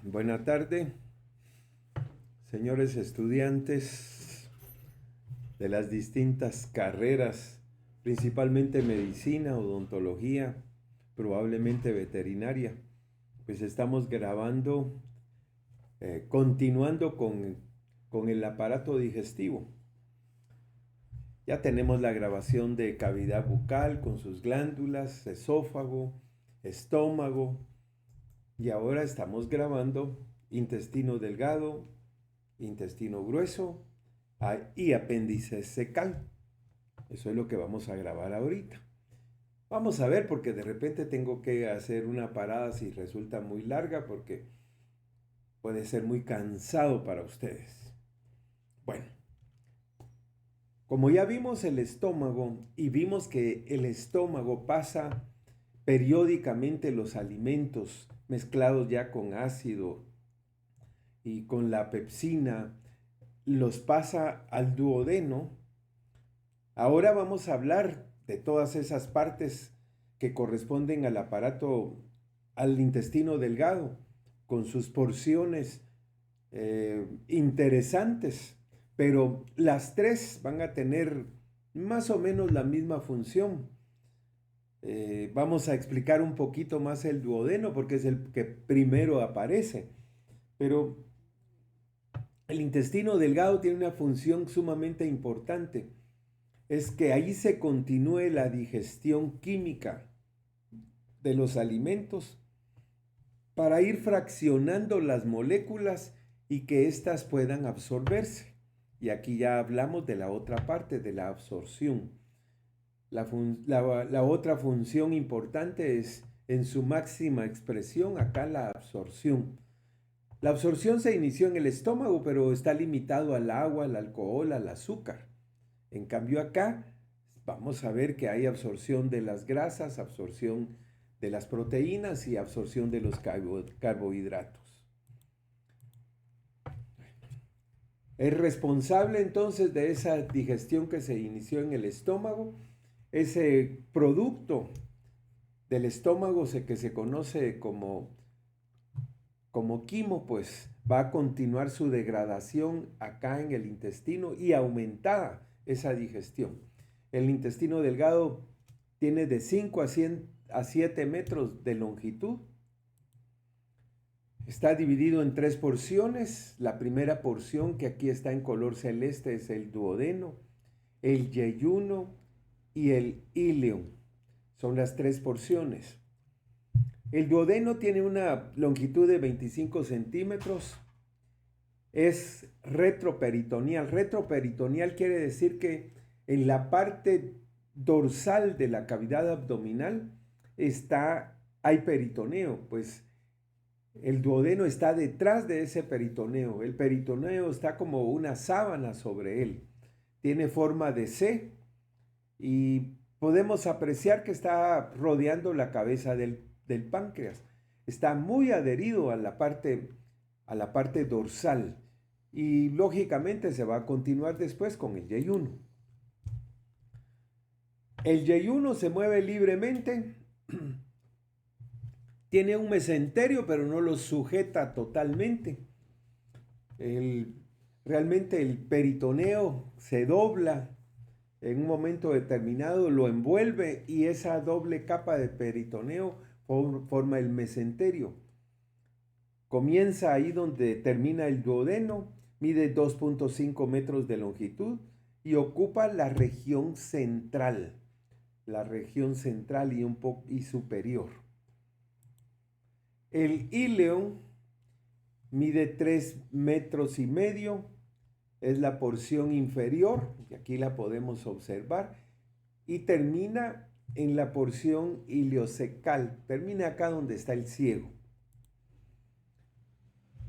Buena tarde, señores estudiantes de las distintas carreras, principalmente medicina, odontología, probablemente veterinaria. Pues estamos grabando, continuando con el aparato digestivo. Ya tenemos la grabación de cavidad bucal con sus glándulas, esófago, estómago, y ahora estamos grabando intestino delgado, intestino grueso y apéndice secal. Eso es lo que vamos a grabar ahorita. Vamos a ver, porque de repente tengo que hacer una parada si resulta muy larga, porque puede ser muy cansado para ustedes. Bueno, como ya vimos el estómago y vimos que el estómago pasa periódicamente los alimentos mezclados ya con ácido y con la pepsina, los pasa al duodeno. Ahora vamos a hablar de todas esas partes que corresponden al aparato, al intestino delgado, con sus porciones interesantes, pero las tres van a tener más o menos la misma función. Vamos a explicar un poquito más el duodeno porque es el que primero aparece, pero el intestino delgado tiene una función sumamente importante. Es que ahí se continúe la digestión química de los alimentos para ir fraccionando las moléculas y que éstas puedan absorberse. Y aquí ya hablamos de la otra parte, de la absorción. La otra función importante es en su máxima expresión acá la absorción. La absorción se inició en el estómago, pero está limitado al agua, al alcohol, al azúcar. En cambio acá vamos a ver que hay absorción de las grasas, absorción de las proteínas y absorción de los carbohidratos. Es responsable entonces de esa digestión que se inició en el estómago. Ese producto del estómago que se conoce como quimo, pues va a continuar su degradación acá en el intestino y aumentada esa digestión. El intestino delgado tiene de 5 a 7 metros de longitud. Está dividido en 3 porciones. La primera porción, que aquí está en color celeste, es el duodeno, el yeyuno y el íleon. Son las 3 porciones. El duodeno tiene una longitud de 25 centímetros. Es retroperitoneal. Retroperitoneal quiere decir que en la parte dorsal de la cavidad abdominal hay peritoneo, pues el duodeno está detrás de ese peritoneo. El peritoneo está como una sábana sobre él. Tiene forma de C y podemos apreciar que está rodeando la cabeza del páncreas. Está muy adherido a la parte dorsal y lógicamente se va a continuar después con el yeyuno. El yeyuno se mueve libremente, tiene un mesenterio pero no lo sujeta totalmente. Realmente el peritoneo se dobla en un momento determinado, lo envuelve y esa doble capa de peritoneo forma el mesenterio. Comienza ahí donde termina el duodeno, mide 2.5 metros de longitud y ocupa la región central y superior. El íleon mide 3 metros y medio, es la porción inferior, y aquí la podemos observar, y termina en la porción iliocecal, termina acá donde está el ciego.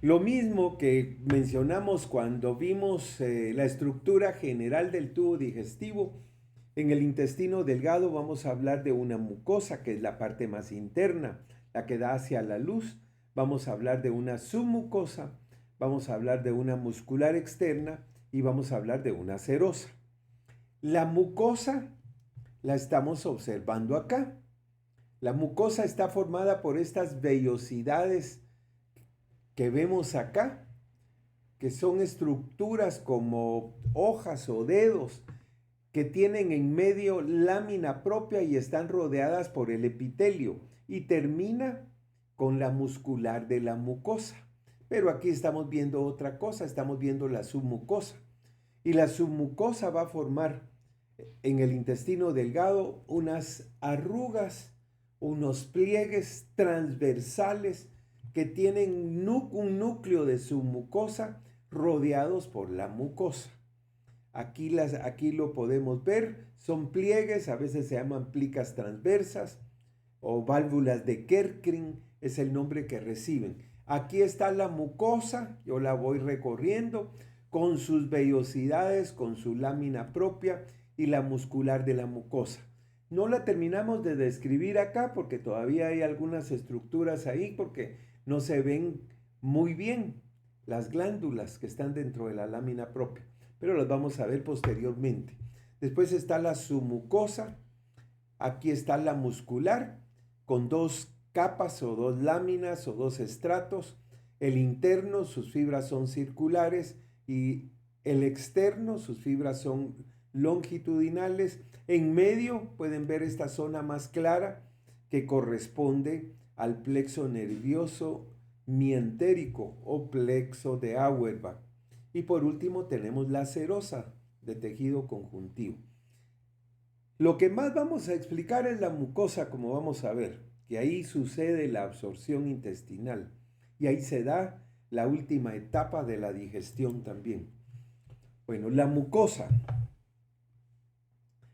Lo mismo que mencionamos cuando vimos la estructura general del tubo digestivo. En el intestino delgado vamos a hablar de una mucosa, que es la parte más interna, la que da hacia la luz. Vamos a hablar de una submucosa, vamos a hablar de una muscular externa y vamos a hablar de una serosa. La mucosa la estamos observando acá. La mucosa está formada por estas vellosidades que vemos acá, que son estructuras como hojas o dedos, que tienen en medio lámina propia y están rodeadas por el epitelio, y termina con la muscular de la mucosa. Pero aquí estamos viendo otra cosa, estamos viendo la submucosa. Y la submucosa va a formar en el intestino delgado unas arrugas, unos pliegues transversales que tienen un núcleo de submucosa rodeados por la mucosa. Aquí lo podemos ver, son pliegues, a veces se llaman plicas transversas o válvulas de Kerkring, es el nombre que reciben. Aquí está la mucosa, yo la voy recorriendo con sus vellosidades, con su lámina propia y la muscular de la mucosa. No la terminamos de describir acá porque todavía hay algunas estructuras ahí porque no se ven muy bien las glándulas que están dentro de la lámina propia, pero las vamos a ver posteriormente. Después está la submucosa, aquí está la muscular con dos capas o dos láminas o dos estratos. El interno, sus fibras son circulares, y el externo, sus fibras son longitudinales. En medio pueden ver esta zona más clara que corresponde al plexo nervioso mientérico o plexo de Auerbach. Y por último tenemos la serosa de tejido conjuntivo. Lo que más vamos a explicar es la mucosa, como vamos a ver, que ahí sucede la absorción intestinal y ahí se da la última etapa de la digestión también. Bueno, la mucosa.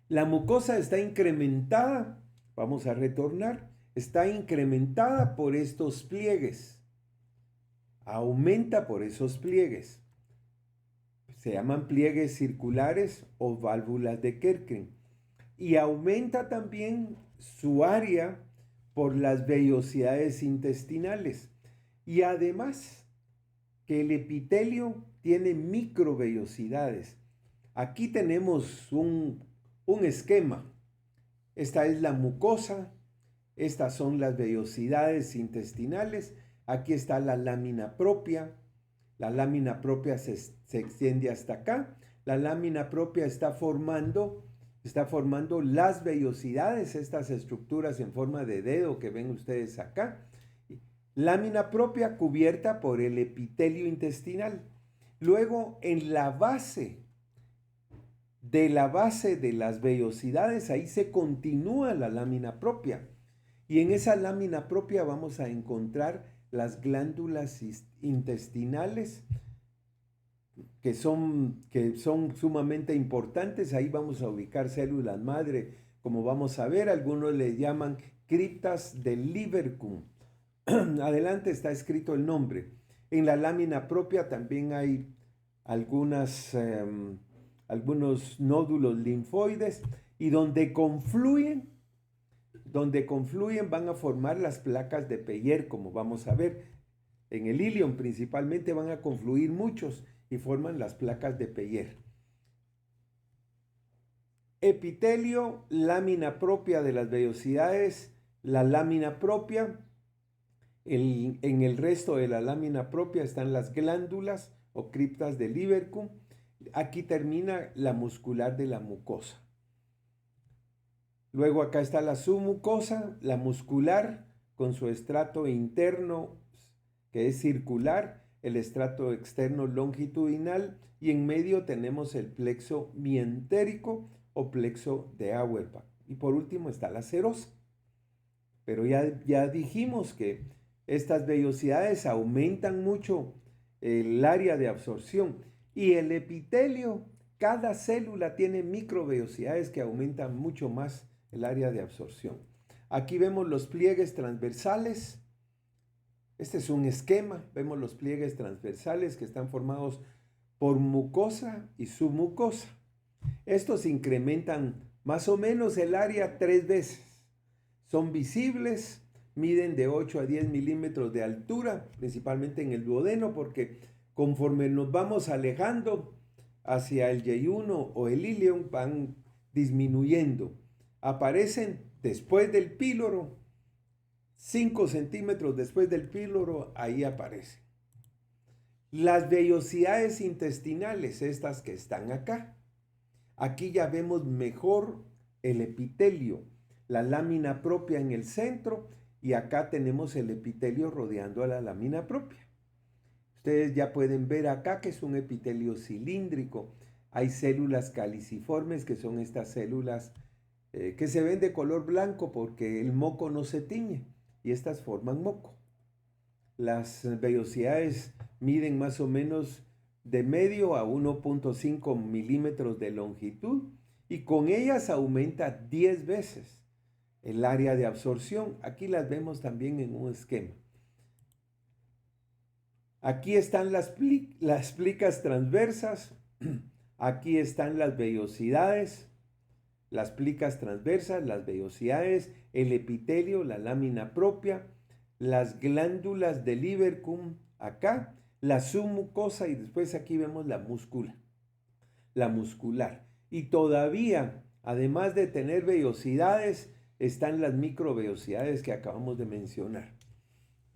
La mucosa está incrementada, vamos a retornar, está incrementada por estos pliegues, aumenta por esos pliegues. Se llaman pliegues circulares o válvulas de Kerkring. Y aumenta también su área por las vellosidades intestinales. Y además que el epitelio tiene microvellosidades. Aquí tenemos un esquema. Esta es la mucosa, estas son las vellosidades intestinales, aquí está la lámina propia. La lámina propia se extiende hasta acá. La lámina propia está formando las vellosidades, estas estructuras en forma de dedo que ven ustedes acá. Lámina propia cubierta por el epitelio intestinal. Luego, en la base de las vellosidades, ahí se continúa la lámina propia. Y en esa lámina propia vamos a encontrar las glándulas intestinales, que son sumamente importantes. Ahí vamos a ubicar células madre, como vamos a ver. Algunos le llaman criptas del Lieberkühn. Adelante está escrito el nombre. En la lámina propia también hay algunos nódulos linfoides, y donde confluyen van a formar las placas de Peyer, como vamos a ver. En el ilion principalmente van a confluir muchos y forman las placas de Peyer. Epitelio, lámina propia de las vellosidades, la lámina propia. En el resto de la lámina propia están las glándulas o criptas de Lieberkühn. Aquí termina la muscular de la mucosa. Luego acá está la submucosa, la muscular, con su estrato interno que es circular, el estrato externo longitudinal, y en medio tenemos el plexo mientérico o plexo de Auerbach. Y por último está la serosa. Pero ya dijimos que estas vellosidades aumentan mucho el área de absorción, y el epitelio, cada célula tiene microvellosidades que aumentan mucho más el área de absorción. Aquí vemos los pliegues transversales. Este es un esquema. Vemos los pliegues transversales que están formados por mucosa y submucosa. Estos incrementan más o menos el área 3 veces. Son visibles, miden de 8 a 10 milímetros de altura, principalmente en el duodeno, porque conforme nos vamos alejando hacia el yeyuno o el ilion, van disminuyendo. Aparecen después del píloro, 5 centímetros después del píloro, ahí aparece. Las vellosidades intestinales, estas que están acá. Aquí ya vemos mejor el epitelio, la lámina propia en el centro, y acá tenemos el epitelio rodeando a la lámina propia. Ustedes ya pueden ver acá que es un epitelio cilíndrico. Hay células caliciformes, que son estas células que se ven de color blanco porque el moco no se tiñe, y estas forman moco. Las vellosidades miden más o menos de medio a 1.5 milímetros de longitud, y con ellas aumenta 10 veces el área de absorción. Aquí las vemos también en un esquema. Aquí están las plicas transversas, aquí están las vellosidades, las plicas transversas, las vellosidades, el epitelio, la lámina propia, las glándulas del Ibercum acá, la submucosa, y después aquí vemos la muscular. Y todavía, además de tener vellosidades, están las microvellosidades que acabamos de mencionar.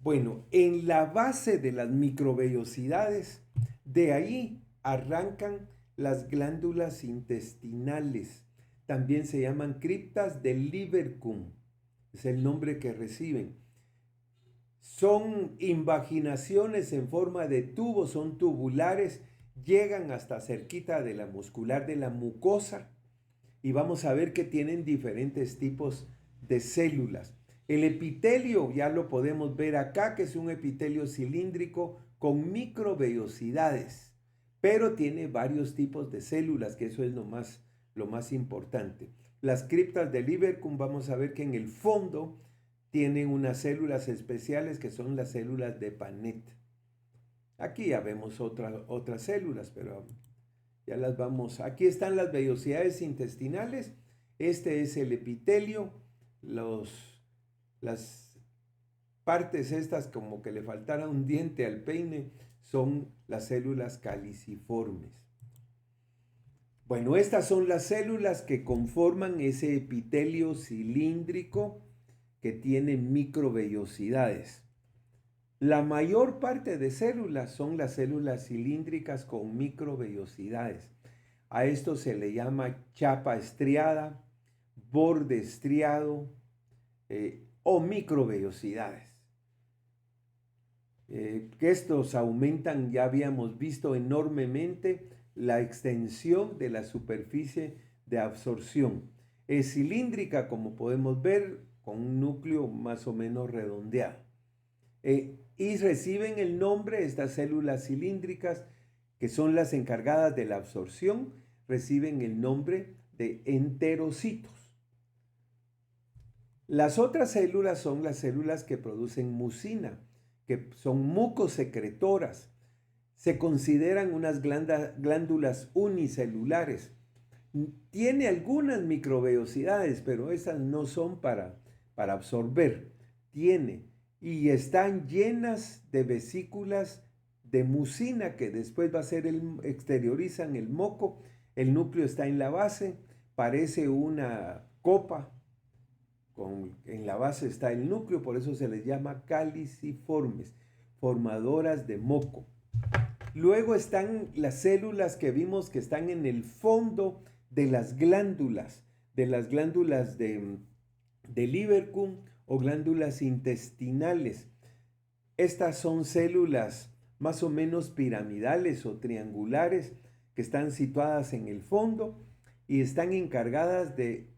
Bueno, en la base de las microvellosidades, de ahí arrancan las glándulas intestinales. También se llaman criptas del Ibercum, es el nombre que reciben. Son invaginaciones en forma de tubo, son tubulares, llegan hasta cerquita de la muscular de la mucosa, y vamos a ver que tienen diferentes tipos de células. El epitelio ya lo podemos ver acá, que es un epitelio cilíndrico con microvellosidades, pero tiene varios tipos de células, que eso es lo más importante. Las criptas del Ibercum, vamos a ver que en el fondo tienen unas células especiales que son las células de Panet. Aquí ya vemos otras células, pero ya las vamos. Aquí están las vellosidades intestinales. Este es el epitelio. Las partes estas como que le faltara un diente al peine son las células caliciformes. Bueno, estas son las células que conforman ese epitelio cilíndrico que tiene microvellosidades. La mayor parte de células son las células cilíndricas con microvellosidades. A esto se le llama chapa estriada, borde estriado o microvellosidades. Que estos aumentan, ya habíamos visto, enormemente la extensión de la superficie de absorción. Es cilíndrica, como podemos ver, con un núcleo más o menos redondeado. Y reciben el nombre, estas células cilíndricas, que son las encargadas de la absorción, reciben el nombre de enterocitos. Las otras células son las células que producen mucina, que son mucosecretoras. Se consideran unas glándulas unicelulares. Tiene algunas microvellosidades, pero esas no son para absorber. Y están llenas de vesículas de mucina, que después exteriorizan el moco. El núcleo está en la base, parece una copa. En la base está el núcleo, por eso se les llama caliciformes, formadoras de moco. Luego están las células que vimos que están en el fondo de las glándulas del Ibercum o glándulas intestinales. Estas son células más o menos piramidales o triangulares que están situadas en el fondo y están encargadas de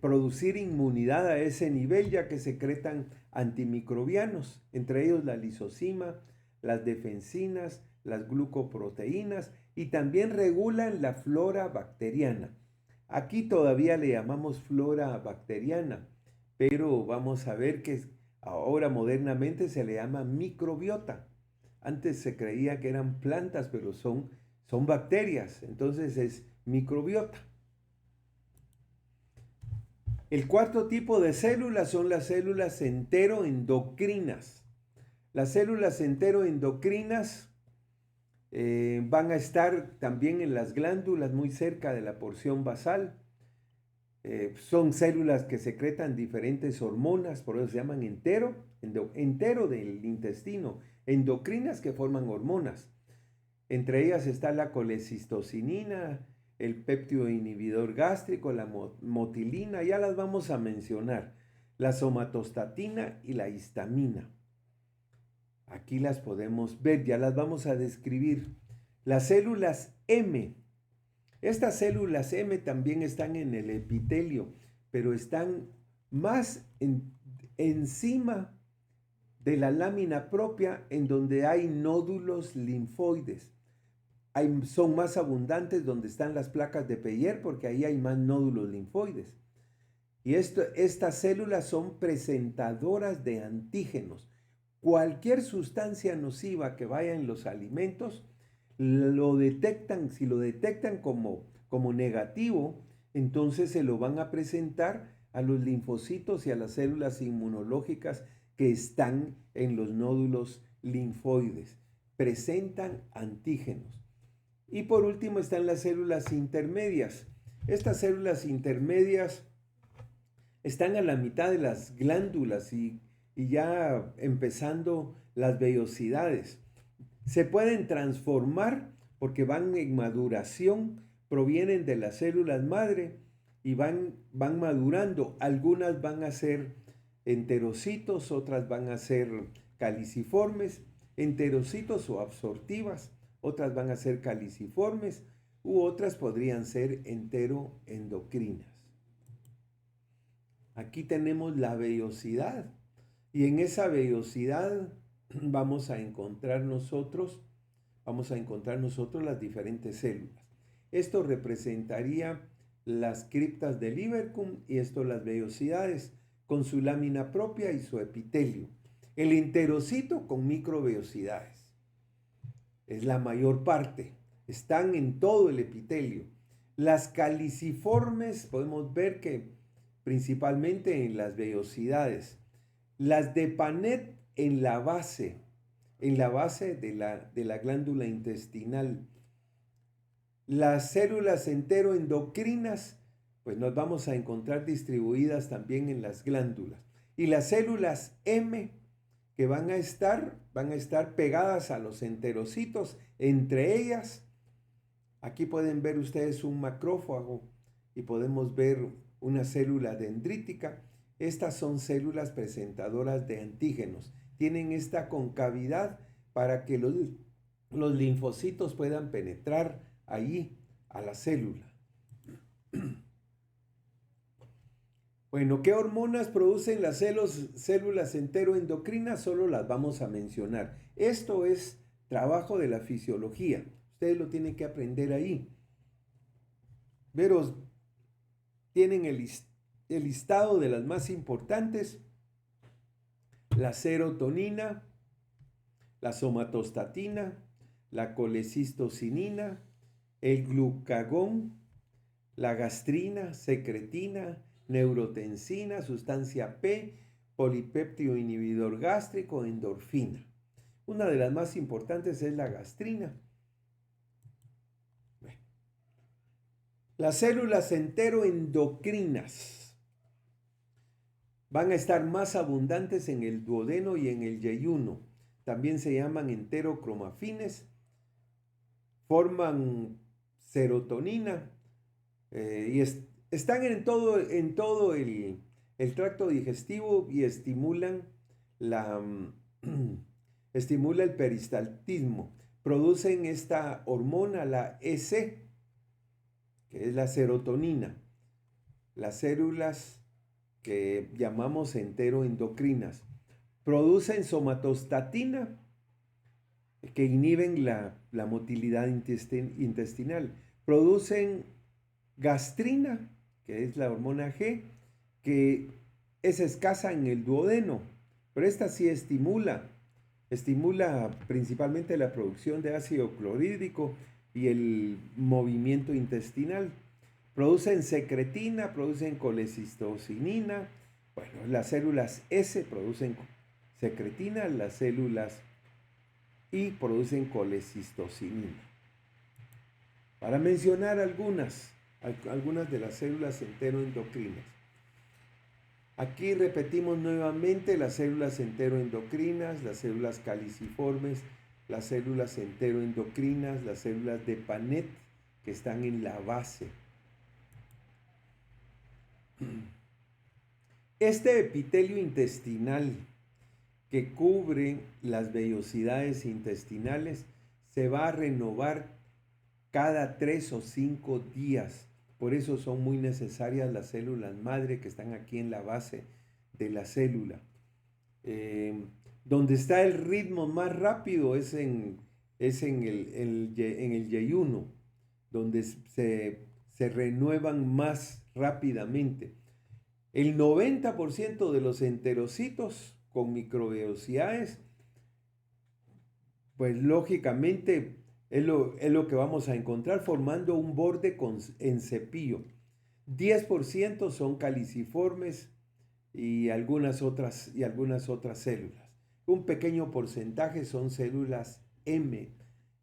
producir inmunidad a ese nivel, ya que secretan antimicrobianos, entre ellos la lisozima, las defensinas, las glucoproteínas, y también regulan la flora bacteriana. Aquí todavía le llamamos flora bacteriana, pero vamos a ver que ahora modernamente se le llama microbiota. Antes se creía que eran plantas, pero son bacterias, entonces es microbiota. El cuarto tipo de células son las células enteroendocrinas. Las células enteroendocrinas van a estar también en las glándulas muy cerca de la porción basal. Son células que secretan diferentes hormonas, por eso se llaman entero del intestino, endocrinas que forman hormonas. Entre ellas está la colecistocinina, el péptido inhibidor gástrico, la motilina, ya las vamos a mencionar, la somatostatina y la histamina. Aquí las podemos ver, ya las vamos a describir. Las células M. Estas células M también están en el epitelio, pero están más encima de la lámina propia, en donde hay nódulos linfoides. Son más abundantes donde están las placas de Peyer, porque ahí hay más nódulos linfoides. Y estas células son presentadoras de antígenos. Cualquier sustancia nociva que vaya en los alimentos, lo detectan. Si lo detectan como negativo, entonces se lo van a presentar a los linfocitos y a las células inmunológicas que están en los nódulos linfoides. Presentan antígenos. Y por último están las células intermedias. Estas células intermedias están a la mitad de las glándulas y ya empezando las vellosidades. Se pueden transformar porque van en maduración, provienen de las células madre y van madurando. Algunas van a ser enterocitos, otras van a ser caliciformes, enterocitos o absortivas, otras van a ser caliciformes u otras podrían ser enteroendocrinas. Aquí tenemos la vellosidad y en esa vellosidad vamos a encontrar nosotros las diferentes células. Esto representaría las criptas del Ibercum y esto las vellosidades con su lámina propia y su epitelio. El enterocito con microvellosidades. Es la mayor parte. Están en todo el epitelio. Las caliciformes podemos ver que principalmente en las vellosidades. Las de Panet en la base de la glándula intestinal. Las células enteroendocrinas, pues nos vamos a encontrar distribuidas también en las glándulas. Y las células M, que van a estar pegadas a los enterocitos, entre ellas, aquí pueden ver ustedes un macrófago y podemos ver una célula dendrítica. Estas son células presentadoras de antígenos. Tienen esta concavidad para que los linfocitos puedan penetrar allí a la célula. Bueno, ¿qué hormonas producen las células enteroendocrinas? Solo las vamos a mencionar. Esto es trabajo de la fisiología. Ustedes lo tienen que aprender ahí. Veros, tienen el listado de las más importantes. La serotonina, la somatostatina, la colecistocinina, el glucagón, la gastrina, secretina, neurotensina, sustancia P, polipéptido inhibidor gástrico, endorfina. Una de las más importantes es la gastrina. Bueno. Las células enteroendocrinas van a estar más abundantes en el duodeno y en el yeyuno. También se llaman enterocromafines. Forman serotonina y están en todo el tracto digestivo y estimulan estimula el peristaltismo. Producen esta hormona, la EC, que es la serotonina. Las células que llamamos enteroendocrinas producen somatostatina, que inhiben la motilidad intestinal. Producen gastrina, que es la hormona G, que es escasa en el duodeno, pero esta sí estimula principalmente la producción de ácido clorhídrico y el movimiento intestinal. Producen secretina, producen colecistocinina. Bueno, las células S producen secretina, las células I producen colecistocinina. Para mencionar algunas de las células enteroendocrinas. Aquí repetimos nuevamente las células enteroendocrinas, las células caliciformes, las células enteroendocrinas, las células de Panet que están en la base. Este epitelio intestinal que cubre las vellosidades intestinales se va a renovar cada 3 o 5 días. Por eso son muy necesarias las células madre que están aquí en la base de la célula. Donde está el ritmo más rápido es en el yeyuno, donde se renuevan más rápidamente. El 90% de los enterocitos con microvellosidades, pues lógicamente es lo que vamos a encontrar formando un borde en cepillo. 10% son caliciformes y algunas otras células. Un pequeño porcentaje son células M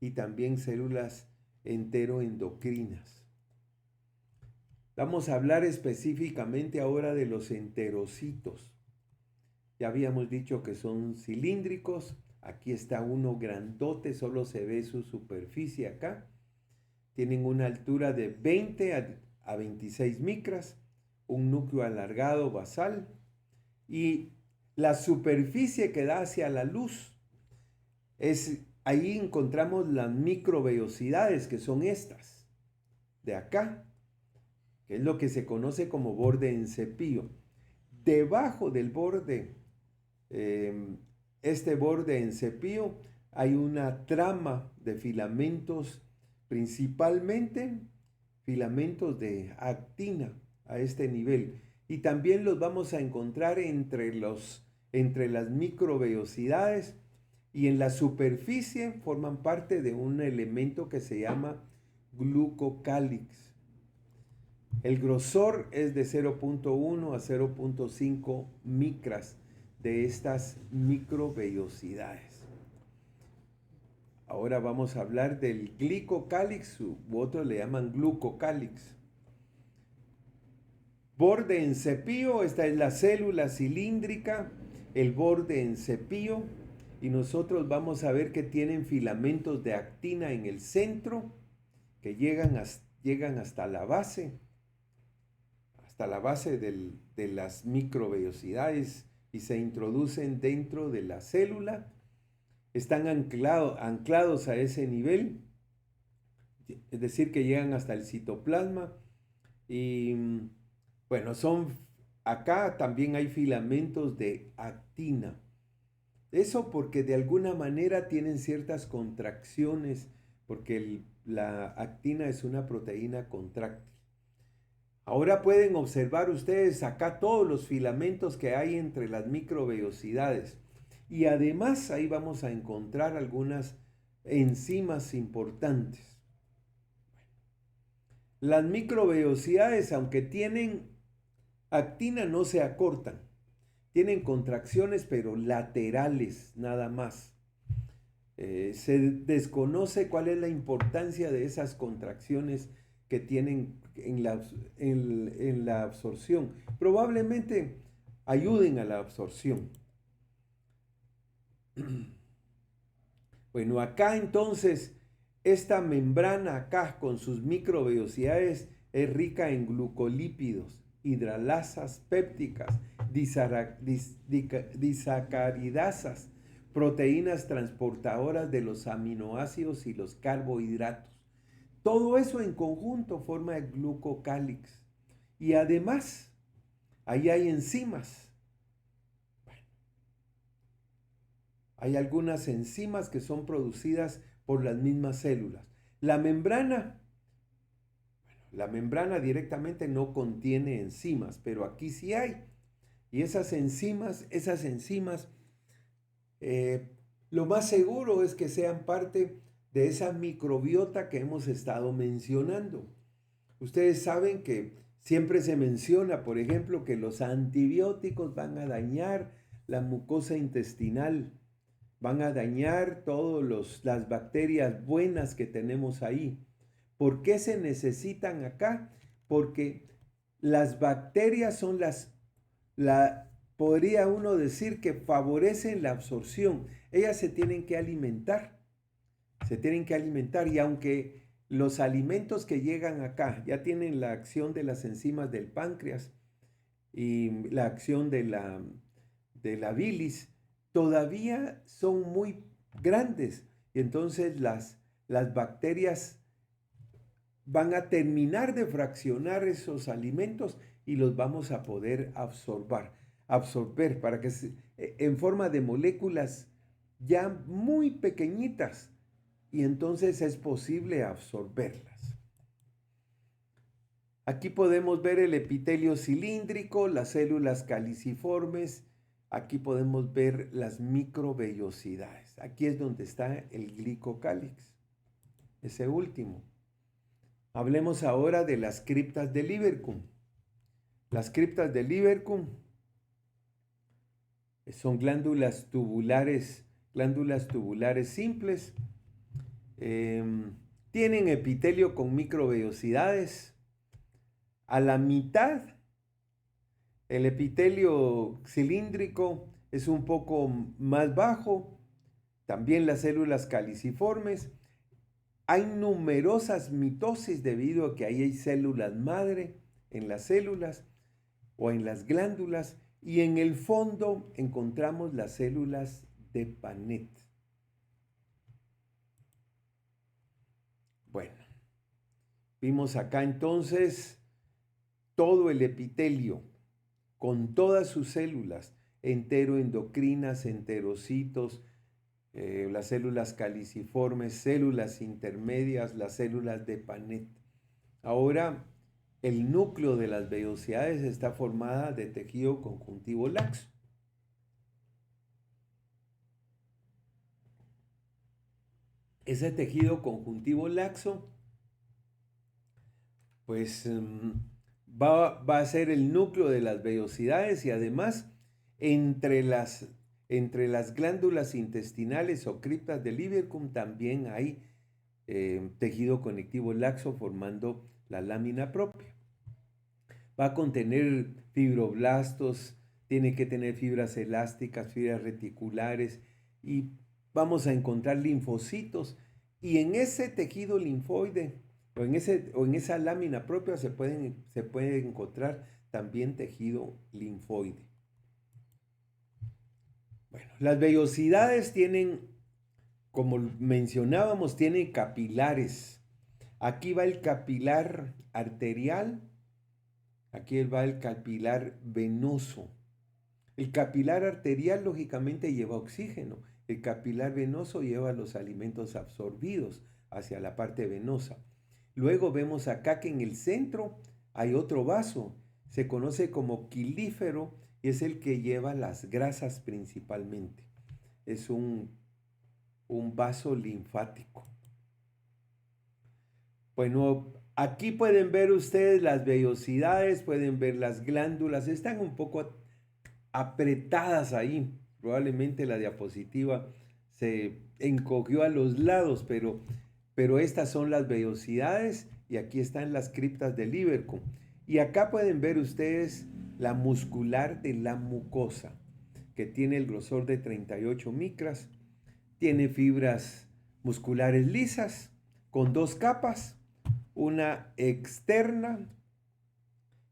y también células enteroendocrinas. Vamos a hablar específicamente ahora de los enterocitos. Ya habíamos dicho que son cilíndricos. Aquí está uno grandote, solo se ve su superficie acá. Tienen una altura de 20 a 26 micras, un núcleo alargado basal y la superficie que da hacia la luz ahí encontramos las microvellosidades, que son estas de acá, que es lo que se conoce como borde en cepillo. Debajo del borde, este borde en cepillo, hay una trama de filamentos, principalmente filamentos de actina a este nivel. Y también los vamos a encontrar entre las microvellosidades, y en la superficie forman parte de un elemento que se llama glucocálix. El grosor es de 0.1 a 0.5 micras de estas microvellosidades. Ahora vamos a hablar del glicocálix, u otros le llaman glucocálix. Borde en cepillo, esta es la célula cilíndrica, el borde en cepillo, y nosotros vamos a ver que tienen filamentos de actina en el centro que llegan hasta la base de las microvellosidades y se introducen dentro de la célula. Están anclados a ese nivel, es decir, que llegan hasta el citoplasma. Y bueno, acá también hay filamentos de actina. Eso porque de alguna manera tienen ciertas contracciones, porque la actina es una proteína contráctil. Ahora pueden observar ustedes acá todos los filamentos que hay entre las microvellosidades. Y además ahí vamos a encontrar algunas enzimas importantes. Las microvellosidades, aunque tienen actina, no se acortan. Tienen contracciones, pero laterales nada más. Se desconoce cuál es la importancia de esas contracciones que tienen en la absorción. Probablemente ayuden a la absorción. Bueno, acá entonces, esta membrana acá con sus microvellosidades es rica en glucolípidos, hidralasas pépticas, disacaridasas, proteínas transportadoras de los aminoácidos y los carbohidratos. Todo eso en conjunto forma el glucocálix. Y además, ahí hay enzimas. Bueno, hay algunas enzimas que son producidas por las mismas células. La membrana directamente no contiene enzimas, pero aquí sí hay. Y esas enzimas, lo más seguro es que sean parte de esa microbiota que hemos estado mencionando. Ustedes saben que siempre se menciona, por ejemplo, que los antibióticos van a dañar la mucosa intestinal, van a dañar todas las bacterias buenas que tenemos ahí. ¿Por qué se necesitan acá? Porque las bacterias son podría uno decir que favorecen la absorción. Ellas se tienen que alimentar, y aunque los alimentos que llegan acá ya tienen la acción de las enzimas del páncreas y la acción de la bilis, todavía son muy grandes y entonces las bacterias van a terminar de fraccionar esos alimentos y los vamos a poder absorber para que en forma de moléculas ya muy pequeñitas y entonces es posible absorberlas. Aquí podemos ver el epitelio cilíndrico, las células caliciformes. Aquí podemos ver las microvellosidades. Aquí es donde está el glicocálix, ese último. Hablemos ahora de las criptas de Lieberkühn. Las criptas de Lieberkühn son glándulas tubulares simples. Tienen epitelio con microvellosidades. A la mitad, el epitelio cilíndrico es un poco más bajo. También las células caliciformes. Hay numerosas mitosis debido a que ahí hay células madre en las células o en las glándulas. Y en el fondo encontramos las células de Paneth. Bueno, vimos acá entonces todo el epitelio con todas sus células, enteroendocrinas, enterocitos, las células caliciformes, células intermedias, las células de Paneth. Ahora, el núcleo de las vellosidades está formada de tejido conjuntivo laxo. Ese tejido conjuntivo laxo, pues va a ser el núcleo de las vellosidades y además entre las glándulas intestinales o criptas de Lieberkühn también hay tejido conectivo laxo formando la lámina propia. Va a contener fibroblastos, tiene que tener fibras elásticas, fibras reticulares y vamos a encontrar linfocitos. Y en ese tejido linfoide o en esa lámina propia se puede encontrar también tejido linfoide. Bueno, las vellosidades tienen, como mencionábamos, tienen capilares. Aquí va el capilar arterial, aquí va el capilar venoso. El capilar arterial lógicamente lleva oxígeno, el capilar venoso lleva los alimentos absorbidos hacia la parte venosa. Luego vemos acá que en el centro hay otro vaso, se conoce como quilífero y es el que lleva las grasas principalmente. Es un vaso linfático. Bueno, aquí pueden ver ustedes las vellosidades, pueden ver las glándulas, están un poco apretadas ahí. Probablemente la diapositiva se encogió a los lados, pero estas son las vellosidades y aquí están las criptas de Lieberkühn. Y acá pueden ver ustedes la muscular de la mucosa, que tiene el grosor de 38 micras, tiene fibras musculares lisas con dos capas, una externa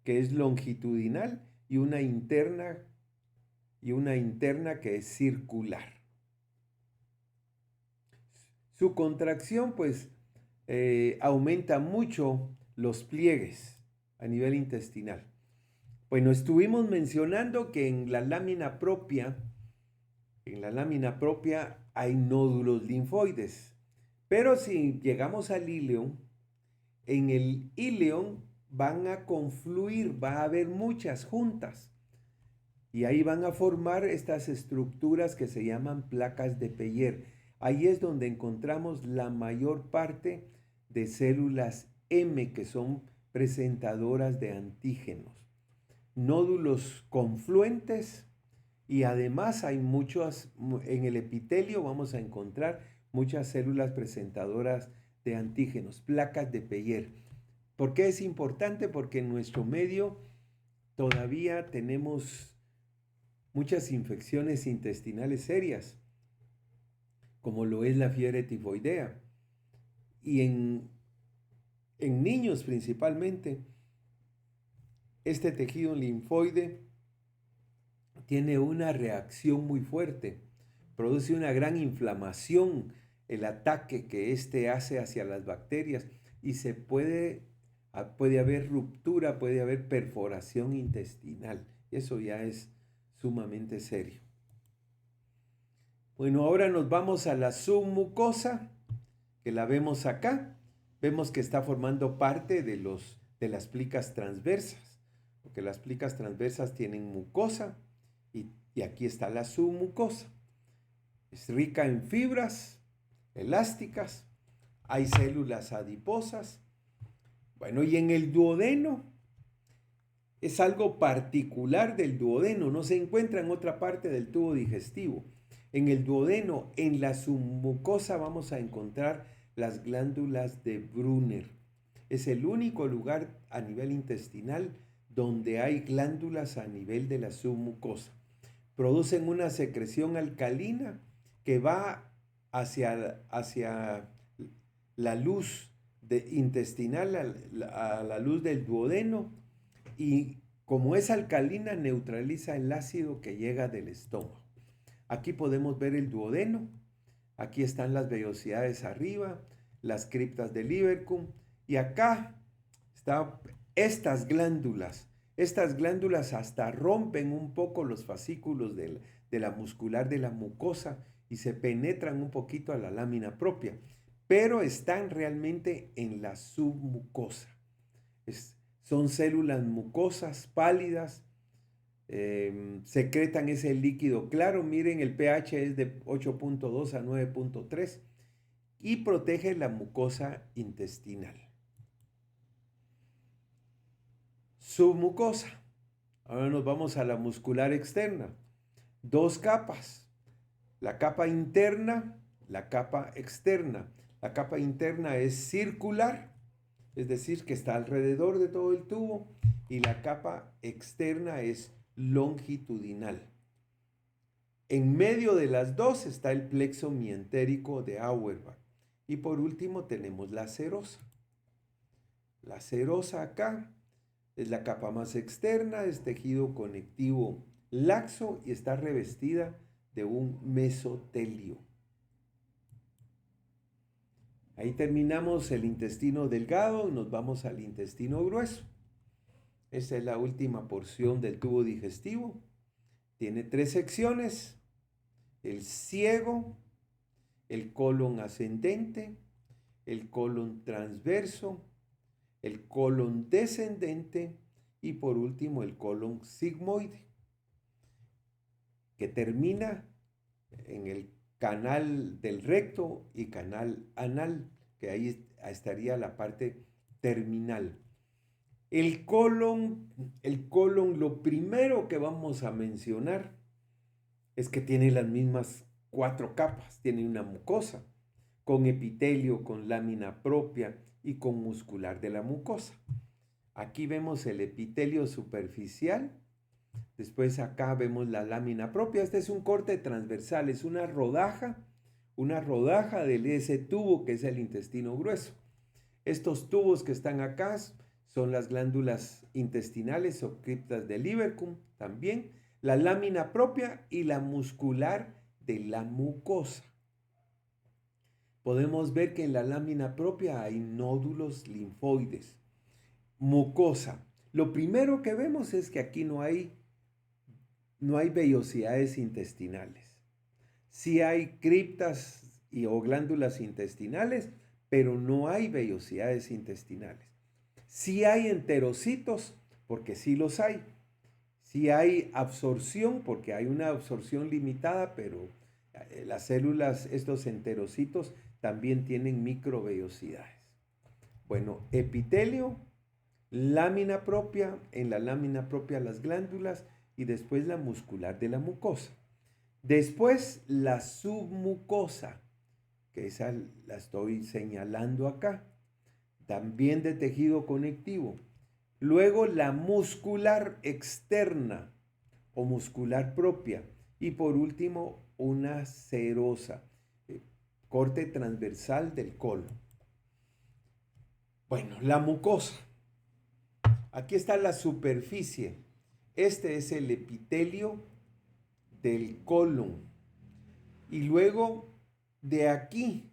que es longitudinal y una interna que es circular. Su contracción pues aumenta mucho los pliegues a nivel intestinal. Bueno, estuvimos mencionando que en la lámina propia hay nódulos linfoides, pero si llegamos al íleon, en el íleon van a confluir, va a haber muchas juntas. Y ahí van a formar estas estructuras que se llaman placas de Peyer. Ahí es donde encontramos la mayor parte de células M que son presentadoras de antígenos. Nódulos confluentes y además hay muchos, en el epitelio vamos a encontrar muchas células presentadoras de antígenos, placas de Peyer. ¿Por qué es importante? Porque en nuestro medio todavía tenemos muchas infecciones intestinales serias, como lo es la fiebre tifoidea. Y en niños principalmente, este tejido linfoide tiene una reacción muy fuerte, produce una gran inflamación, el ataque que éste hace hacia las bacterias y puede haber ruptura, puede haber perforación intestinal. Eso ya es sumamente serio. Bueno, ahora nos vamos a la submucosa, que la vemos acá. Vemos que está formando parte de las plicas transversas, porque las plicas transversas tienen mucosa y aquí está la submucosa. Es rica en fibras elásticas, hay células adiposas. Bueno, y en el duodeno es algo particular del duodeno, no se encuentra en otra parte del tubo digestivo. En el duodeno, en la submucosa, vamos a encontrar las glándulas de Brunner. Es el único lugar a nivel intestinal donde hay glándulas a nivel de la submucosa. Producen una secreción alcalina que va hacia la luz intestinal, a la luz del duodeno, y como es alcalina neutraliza el ácido que llega del estómago. Aquí podemos ver el duodeno, aquí están las vellosidades arriba, las criptas del Ibercum, y acá están estas glándulas. Estas glándulas hasta rompen un poco los fascículos de la muscular de la mucosa y se penetran un poquito a la lámina propia, pero están realmente en la submucosa. Son células mucosas pálidas, secretan ese líquido claro. Miren, el pH es de 8.2 a 9.3 y protege la mucosa intestinal. Submucosa. Ahora nos vamos a la muscular externa. Dos capas. La capa interna, la capa externa. La capa interna es circular, es decir, que está alrededor de todo el tubo, y la capa externa es longitudinal. En medio de las dos está el plexo mientérico de Auerbach. Y por último tenemos la serosa. La serosa acá es la capa más externa, es tejido conectivo laxo y está revestida de un mesotelio. Ahí terminamos el intestino delgado y nos vamos al intestino grueso. Esta es la última porción del tubo digestivo. Tiene 3 secciones: el ciego, el colon ascendente, el colon transverso, el colon descendente y por último el colon sigmoide, que termina en el canal del recto y canal anal, que ahí estaría la parte terminal. El colon, lo primero que vamos a mencionar es que tiene las mismas 4 capas. Tiene una mucosa con epitelio, con lámina propia y con muscular de la mucosa. Aquí vemos el epitelio superficial. Después acá vemos la lámina propia. Este es un corte transversal, es una rodaja de ese tubo que es el intestino grueso. Estos tubos que están acá son las glándulas intestinales o criptas del Ibercum también, la lámina propia y la muscular de la mucosa. Podemos ver que en la lámina propia hay nódulos linfoides. Mucosa. Lo primero que vemos es que aquí no hay vellosidades intestinales. Sí hay criptas o glándulas intestinales, pero no hay vellosidades intestinales. Sí hay enterocitos, porque sí los hay. Sí hay absorción, porque hay una absorción limitada, pero las células, estos enterocitos, también tienen microvellosidades. Bueno, epitelio, lámina propia, en la lámina propia las glándulas y después la muscular de la mucosa. Después la submucosa, que esa la estoy señalando acá, también de tejido conectivo. Luego la muscular externa o muscular propia. Y por último, una serosa, corte transversal del colon. Bueno, la mucosa. Aquí está la superficie. Este es el epitelio del colon. Y luego de aquí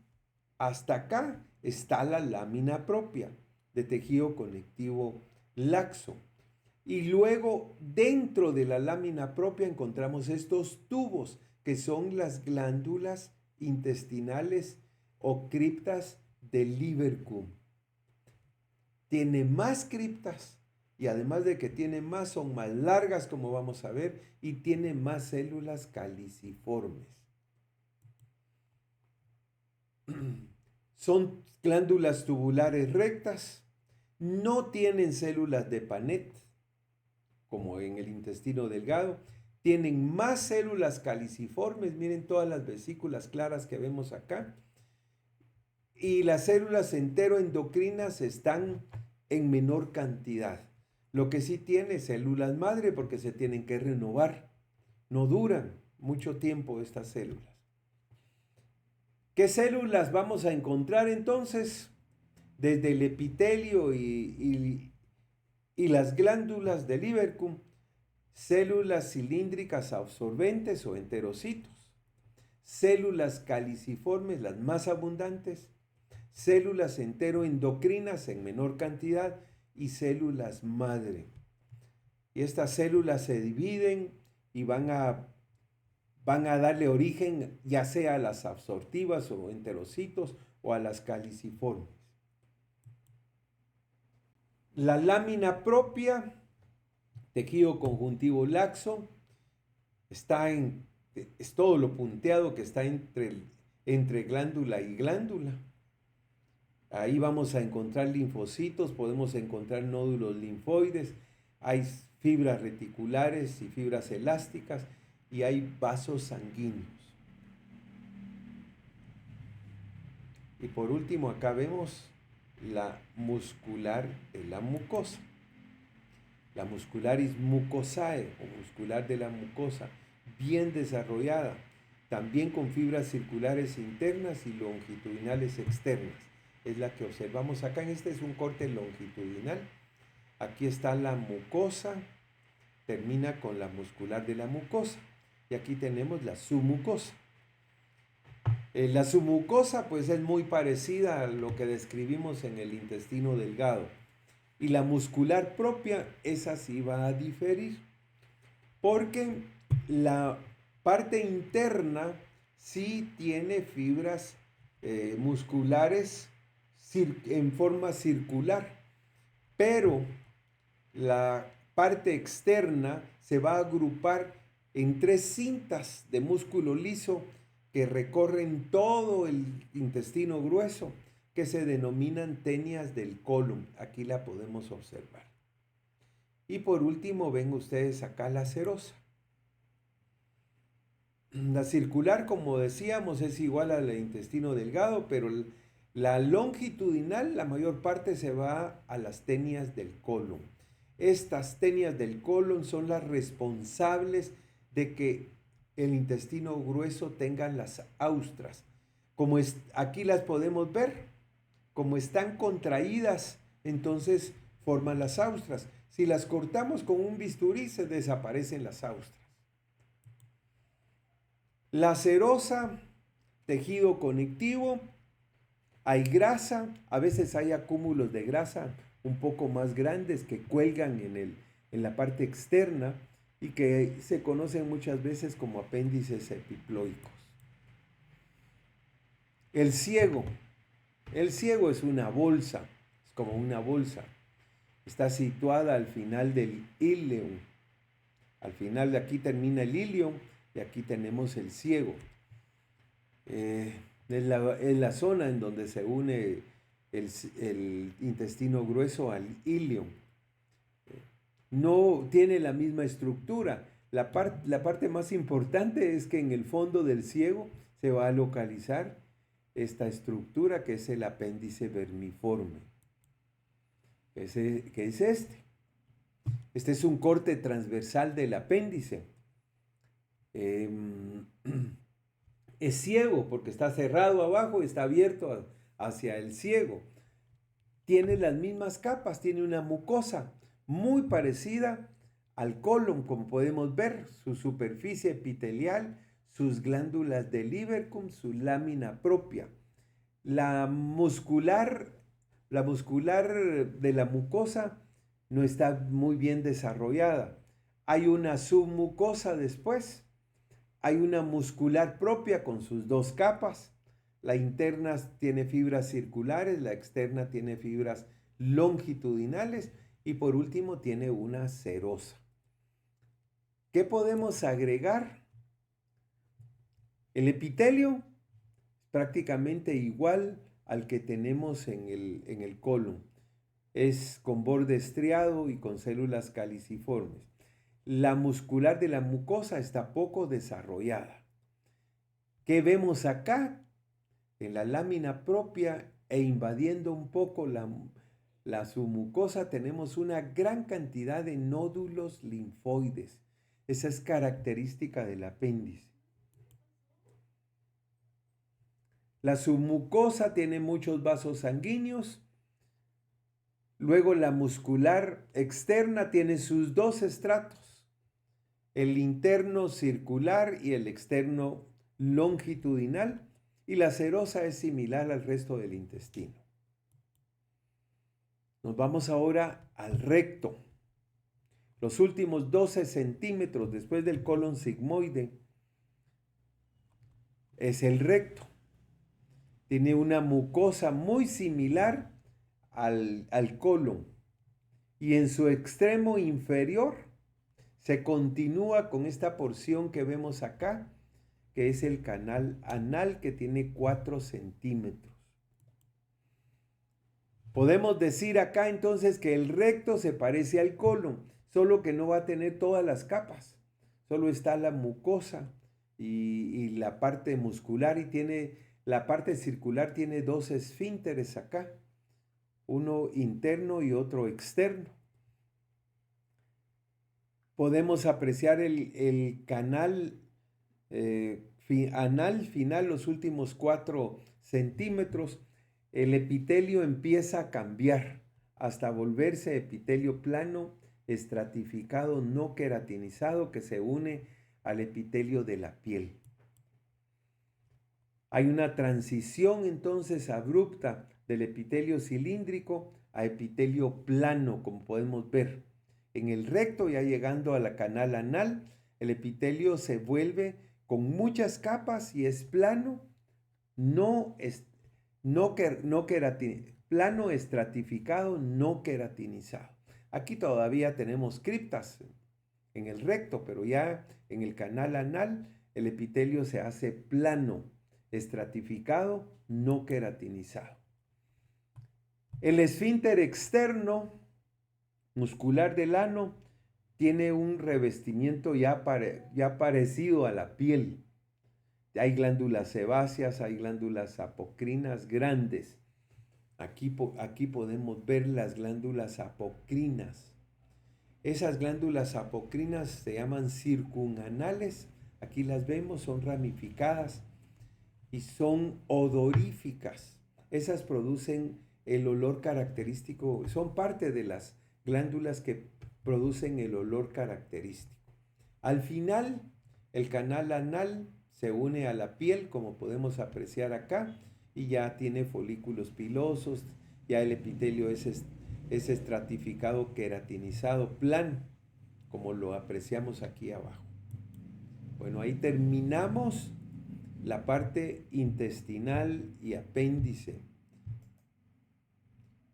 hasta acá está la lámina propia de tejido conectivo laxo. Y luego dentro de la lámina propia encontramos estos tubos que son las glándulas intestinales o criptas del Lieberkühn. Tiene más criptas y además de que tiene más, son más largas, como vamos a ver, y tiene más células caliciformes. Son glándulas tubulares rectas, no tienen células de Paneth, como en el intestino delgado, tienen más células caliciformes, miren todas las vesículas claras que vemos acá, y las células enteroendocrinas están en menor cantidad. Lo que sí tiene células madre porque se tienen que renovar, no duran mucho tiempo estas células. ¿Qué células vamos a encontrar entonces? Desde el epitelio y las glándulas del Lieberkühn, células cilíndricas absorbentes o enterocitos, células caliciformes, las más abundantes, células enteroendocrinas en menor cantidad y células madre. Y estas células se dividen y van a darle origen ya sea a las absortivas o enterocitos o a las caliciformes. La lámina propia, tejido conjuntivo laxo, es todo lo punteado que está entre glándula y glándula. Ahí vamos a encontrar linfocitos, podemos encontrar nódulos linfoides, hay fibras reticulares y fibras elásticas y hay vasos sanguíneos. Y por último acá vemos la muscular de la mucosa. La muscularis mucosae o muscular de la mucosa, bien desarrollada, también con fibras circulares internas y longitudinales externas. Es la que observamos acá. En este es un corte longitudinal. Aquí está la mucosa, termina con la muscular de la mucosa. Y aquí tenemos la submucosa. La submucosa pues es muy parecida a lo que describimos en el intestino delgado. Y la muscular propia, esa sí va a diferir. Porque la parte interna sí tiene fibras musculares en forma circular, pero la parte externa se va a agrupar en 3 cintas de músculo liso que recorren todo el intestino grueso, que se denominan tenias del colon. Aquí la podemos observar. Y por último ven ustedes acá la serosa. La circular, como decíamos, es igual al intestino delgado, pero la longitudinal, la mayor parte se va a las tenias del colon. Estas tenias del colon son las responsables de que el intestino grueso tenga las austras. Como aquí las podemos ver, como están contraídas, entonces forman las austras. Si las cortamos con un bisturí, se desaparecen las austras. La serosa, tejido conectivo, hay grasa, a veces hay acúmulos de grasa un poco más grandes que cuelgan en la parte externa y que se conocen muchas veces como apéndices epiploicos. El ciego es una bolsa, es como una bolsa. Está situada al final del ileum. Al final de aquí termina el ileum y aquí tenemos el ciego. Es la zona en donde se une el intestino grueso al ileum. No tiene la misma estructura. La parte más importante es que en el fondo del ciego se va a localizar esta estructura que es el apéndice vermiforme. Que es este. Este es un corte transversal del apéndice. em, es ciego porque está cerrado abajo y está abierto hacia el ciego. Tiene las mismas capas, tiene una mucosa muy parecida al colon, como podemos ver, su superficie epitelial, sus glándulas del Ibercum, su lámina propia. La muscular de la mucosa no está muy bien desarrollada. Hay una submucosa después. Hay una muscular propia con sus dos capas. La interna tiene fibras circulares, la externa tiene fibras longitudinales y por último tiene una serosa. ¿Qué podemos agregar? El epitelio es prácticamente igual al que tenemos en el colon. Es con borde estriado y con células caliciformes. La muscular de la mucosa está poco desarrollada. ¿Qué vemos acá? En la lámina propia e invadiendo un poco la submucosa tenemos una gran cantidad de nódulos linfoides. Esa es característica del apéndice. La submucosa tiene muchos vasos sanguíneos. Luego la muscular externa tiene sus dos estratos, el interno circular y el externo longitudinal, y la serosa es similar al resto del intestino. Nos vamos ahora al recto. Los últimos 12 centímetros después del colon sigmoide es el recto. Tiene una mucosa muy similar al colon y en su extremo inferior se continúa con esta porción que vemos acá, que es el canal anal, que tiene 4 centímetros. Podemos decir acá entonces que el recto se parece al colon, solo que no va a tener todas las capas. Solo está la mucosa y la parte muscular, y la parte circular tiene dos esfínteres acá, uno interno y otro externo. Podemos apreciar el canal anal final, los últimos 4 centímetros. El epitelio empieza a cambiar hasta volverse epitelio plano, estratificado, no queratinizado, que se une al epitelio de la piel. Hay una transición entonces abrupta del epitelio cilíndrico a epitelio plano, como podemos ver. En el recto, ya llegando a la canal anal, el epitelio se vuelve con muchas capas y es plano, plano estratificado, no queratinizado. Aquí todavía tenemos criptas en el recto, pero ya en el canal anal el epitelio se hace plano, estratificado, no queratinizado. El esfínter externo muscular del ano tiene un revestimiento ya parecido a la piel. Hay glándulas sebáceas, hay glándulas apocrinas grandes. Aquí podemos ver las glándulas apocrinas. Esas glándulas apocrinas se llaman circunanales. Aquí las vemos, son ramificadas y son odoríficas. Esas producen el olor característico, son parte de las glándulas que producen el olor característico. Al final, el canal anal se une a la piel, como podemos apreciar acá, y ya tiene folículos pilosos, ya el epitelio es estratificado, queratinizado, plano, como lo apreciamos aquí abajo. Bueno, ahí terminamos la parte intestinal y apéndice.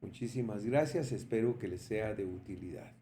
Muchísimas gracias, espero que les sea de utilidad.